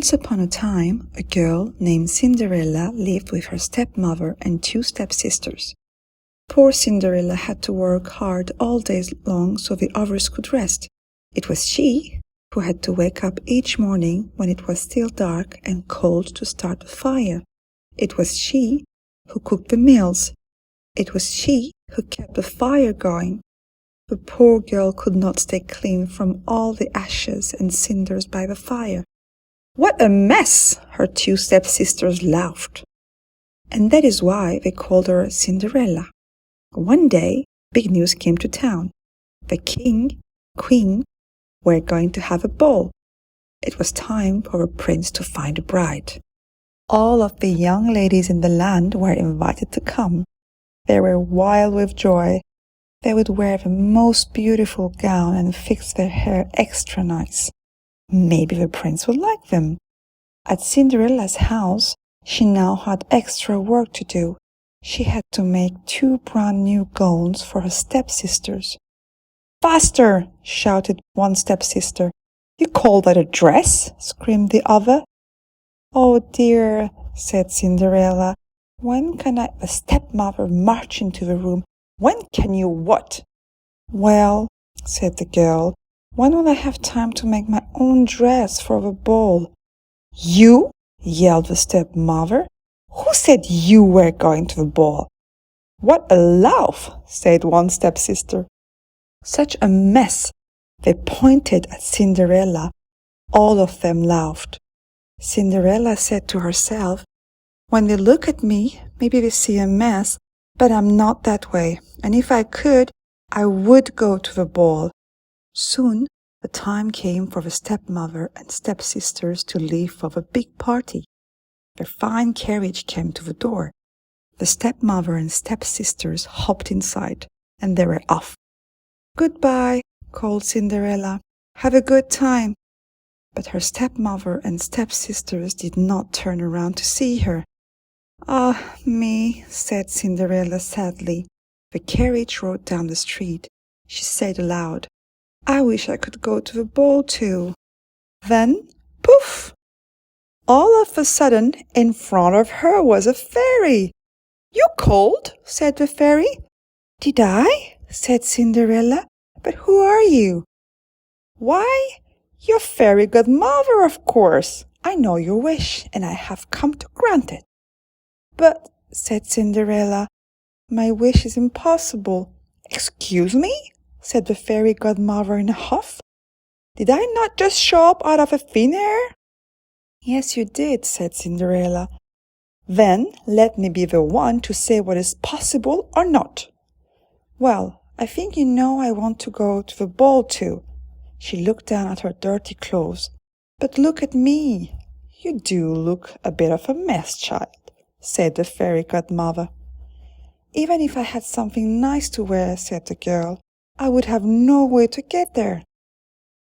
Once upon a time, a girl named Cinderella lived with her stepmother and two stepsisters. Poor Cinderella had to work hard all day long so the others could rest. It was she who had to wake up each morning when it was still dark and cold to start the fire. It was she who cooked the meals. It was she who kept the fire going. The poor girl could not stay clean from all the ashes and cinders by the fire. "What a mess!" her two stepsisters laughed. And that is why they called her Cinderella. One day, big news came to town. The king, queen, were going to have a ball. It was time for a prince to find a bride. All of the young ladies in the land were invited to come. They were wild with joy. They would wear the most beautiful gown and fix their hair extra nice. Maybe the prince would like them. At Cinderella's house, she now had extra work to do. She had to make 2 brand new gowns for her stepsisters. "Faster!" shouted one stepsister. "You call that a dress?" screamed the other. "Oh dear," said Cinderella. "When can the stepmother march into the room? When can you what?" "Well," said the girl, "when will I have time to make my own dress for the ball?" "You?" yelled the stepmother. "Who said you were going to the ball?" "What a laugh!" said one stepsister. Such a mess! They pointed at Cinderella. All of them laughed. Cinderella said to herself, "When they look at me, maybe they see a mess, but I'm not that way, and if I could, I would go to the ball." Soon the time came for the stepmother and stepsisters to leave for the big party. Their fine carriage came to the door. The stepmother and stepsisters hopped inside, and they were off. "Goodbye," called Cinderella. "Have a good time." But her stepmother and stepsisters did not turn around to see her. "Ah, me," said Cinderella sadly. The carriage rode down the street. She said aloud, "I wish I could go to the ball too." Then, poof! All of a sudden, in front of her was a fairy. "You cold?" said the fairy. "Did I?" said Cinderella. "But who are you?" "Why, your fairy godmother, of course. I know your wish, and I have come to grant it." "But," said Cinderella, "my wish is impossible." "Excuse me?" said the fairy godmother in a huff. "Did I not just show up out of a thin air?" "Yes, you did," said Cinderella. "Then let me be the one to say what is possible or not." "Well, I think you know I want to go to the ball too." She looked down at her dirty clothes. "But look at me. You do look a bit of a mess, child," said the fairy godmother. "Even if I had something nice to wear," said the girl, "I would have no way to get there."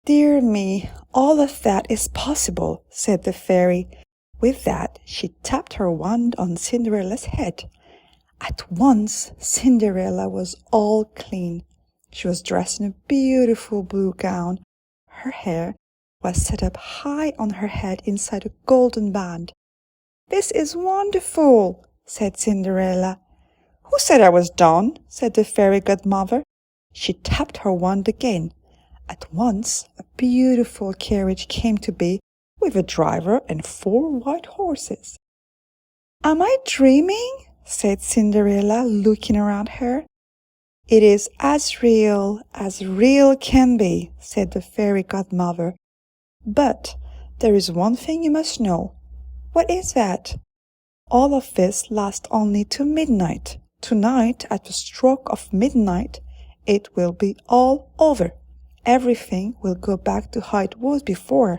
"Dear me, all of that is possible," said the fairy. With that, she tapped her wand on Cinderella's head. At once, Cinderella was all clean. She was dressed in a beautiful blue gown. Her hair was set up high on her head inside a golden band. "This is wonderful," said Cinderella. "Who said I was done?" said the fairy godmother. She tapped her wand again. At once, a beautiful carriage came to be, with a driver and 4 white horses. "Am I dreaming?" said Cinderella, looking around her. "It is as real can be," said the fairy godmother. "But there is one thing you must know." "What is that?" "All of this lasts only to midnight. Tonight, at the stroke of midnight, it will be all over. Everything will go back to how it was before."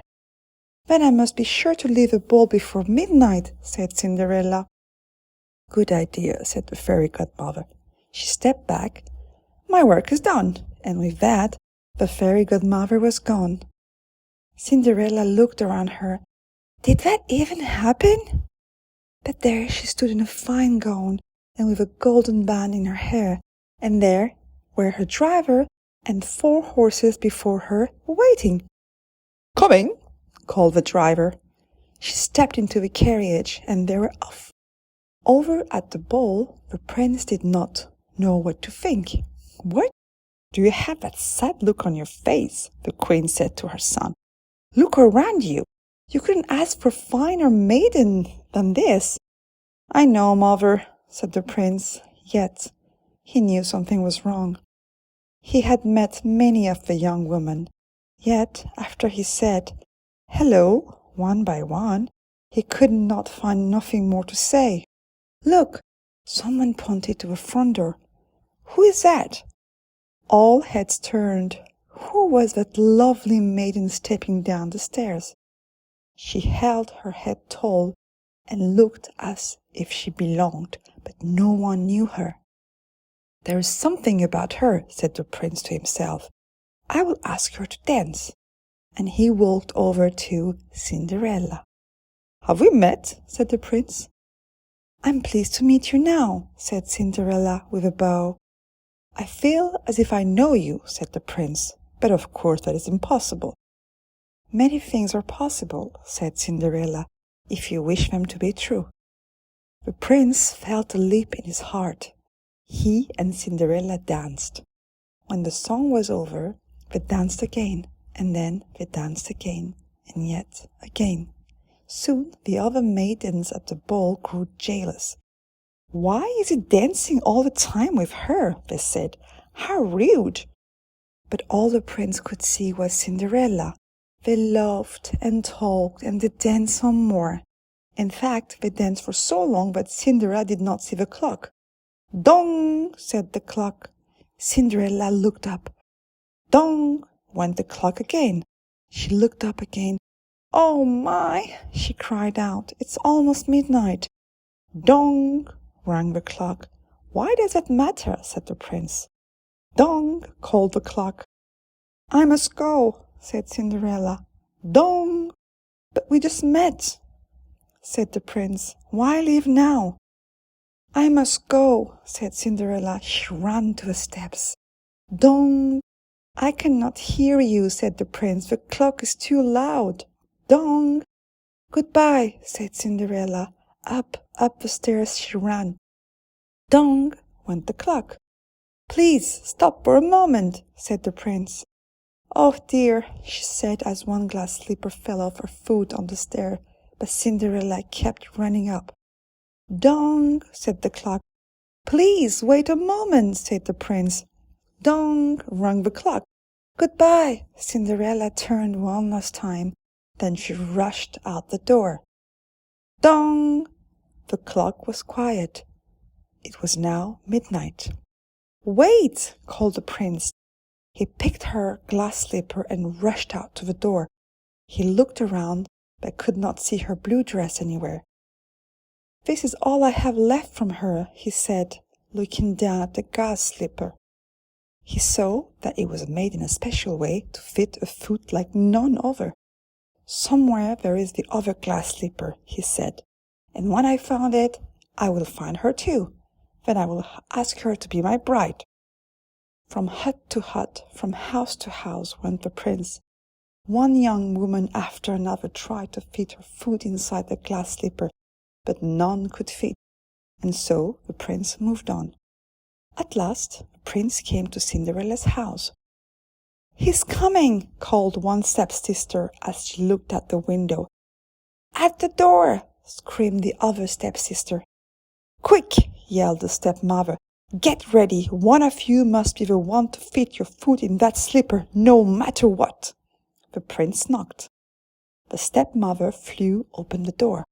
"Then I must be sure to leave the ball before midnight," said Cinderella. "Good idea," said the fairy godmother. She stepped back. "My work is done." And with that, the fairy godmother was gone. Cinderella looked around her. Did that even happen? But there she stood in a fine gown and with a golden band in her hair, and there were her driver and 4 horses before her waiting. "Coming!" called the driver. She stepped into the carriage, and they were off. Over at the ball, the prince did not know what to think. "What do you have that sad look on your face?" the queen said to her son. "Look around you. You couldn't ask for finer maiden than this." "I know, mother," said the prince, yet he knew something was wrong. He had met many of the young women, yet after he said hello one by one, he could not find nothing more to say. "Look," someone pointed to the front door. "Who is that?" All heads turned. Who was that lovely maiden stepping down the stairs? She held her head tall and looked as if she belonged, but no one knew her. "There is something about her," said the prince to himself. "I will ask her to dance." And he walked over to Cinderella. "Have we met?" said the prince. "I'm pleased to meet you now," said Cinderella with a bow. "I feel as if I know you," said the prince, "but of course that is impossible." "Many things are possible," said Cinderella, "if you wish them to be true." The prince felt a leap in his heart. He and Cinderella danced. When the song was over, they danced again, and then they danced again, and yet again. Soon the other maidens at the ball grew jealous. "Why is he dancing all the time with her?" they said. "How rude!" But all the prince could see was Cinderella. They laughed and talked, and they danced some more. In fact, they danced for so long that Cinderella did not see the clock. "Dong!" said the clock. Cinderella looked up. Dong! Went the clock again. She looked up again. "Oh my!" she cried out. "It's almost midnight." "Dong!" rang the clock. "Why does that matter?" said the prince. "Dong!" called the clock. "I must go," said Cinderella. "Dong!" "But we just met," said the prince. "Why leave now?" "I must go," said Cinderella. She ran to the steps. "Dong!" "I cannot hear you," said the prince. "The clock is too loud." "Dong!" "Goodbye," said Cinderella. Up the stairs she ran. Dong! Went the clock. "Please stop for a moment," said the prince. "Oh dear," she said as one glass slipper fell off her foot on the stair, but Cinderella kept running up. "Dong!" said the clock. "Please wait a moment," said the prince. Dong! Rang the clock. "Goodbye." Cinderella turned one last time, then she rushed out the door. Dong! The clock was quiet. It was now midnight. "Wait!" called the prince. He picked her glass slipper and rushed out to the door. He looked around, but could not see her blue dress anywhere. "This is all I have left from her," he said, looking down at the glass slipper. He saw that it was made in a special way to fit a foot like none other. "Somewhere there is the other glass slipper," he said, "and when I found it, I will find her too. Then I will ask her to be my bride." From hut to hut, from house to house went the prince. One young woman after another tried to fit her foot inside the glass slipper, but none could fit, and so the prince moved on. At last, the prince came to Cinderella's house. "He's coming!" called one stepsister as she looked at the window. "At the door!" screamed the other stepsister. "Quick!" yelled the stepmother. "Get ready! One of you must be the one to fit your foot in that slipper, no matter what!" The prince knocked. The stepmother flew open the door.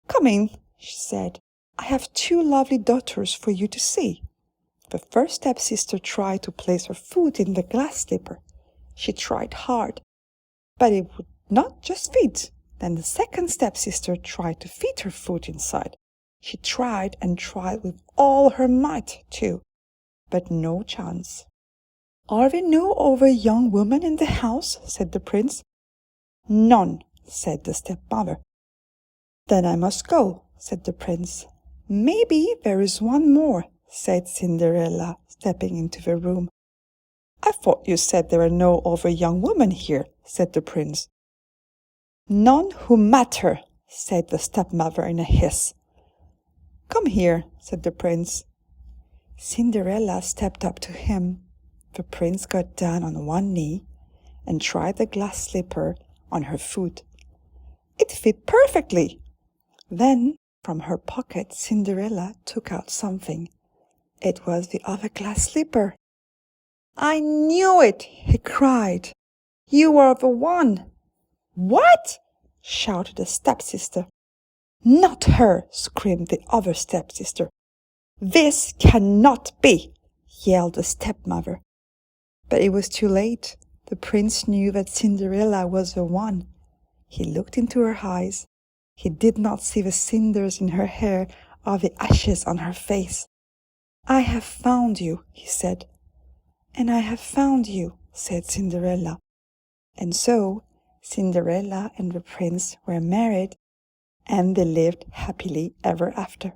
"Come in," she said. "I have two lovely daughters for you to see." The first stepsister tried to place her foot in the glass slipper. She tried hard, but it would not just fit. Then the second stepsister tried to fit her foot inside. She tried and tried with all her might, too, but no chance. "Are there no other young women in the house?" said the prince. "None," said the stepmother. "Then I must go," said the prince. "Maybe there is one more," said Cinderella, stepping into the room. "I thought you said there are no other young women here," said the prince. "None who matter," said the stepmother in a hiss. "Come here," said the prince. Cinderella stepped up to him. The prince got down on one knee and tried the glass slipper on her foot. It fit perfectly. Then, from her pocket, Cinderella took out something. It was the other glass slipper. "I knew it!" he cried. "You are the one!" "What?" shouted the stepsister. "Not her!" screamed the other stepsister. "This cannot be!" yelled the stepmother. But it was too late. The prince knew that Cinderella was the one. He looked into her eyes. He did not see the cinders in her hair or the ashes on her face. "I have found you," he said. "And I have found you," said Cinderella. And so Cinderella and the prince were married, and they lived happily ever after.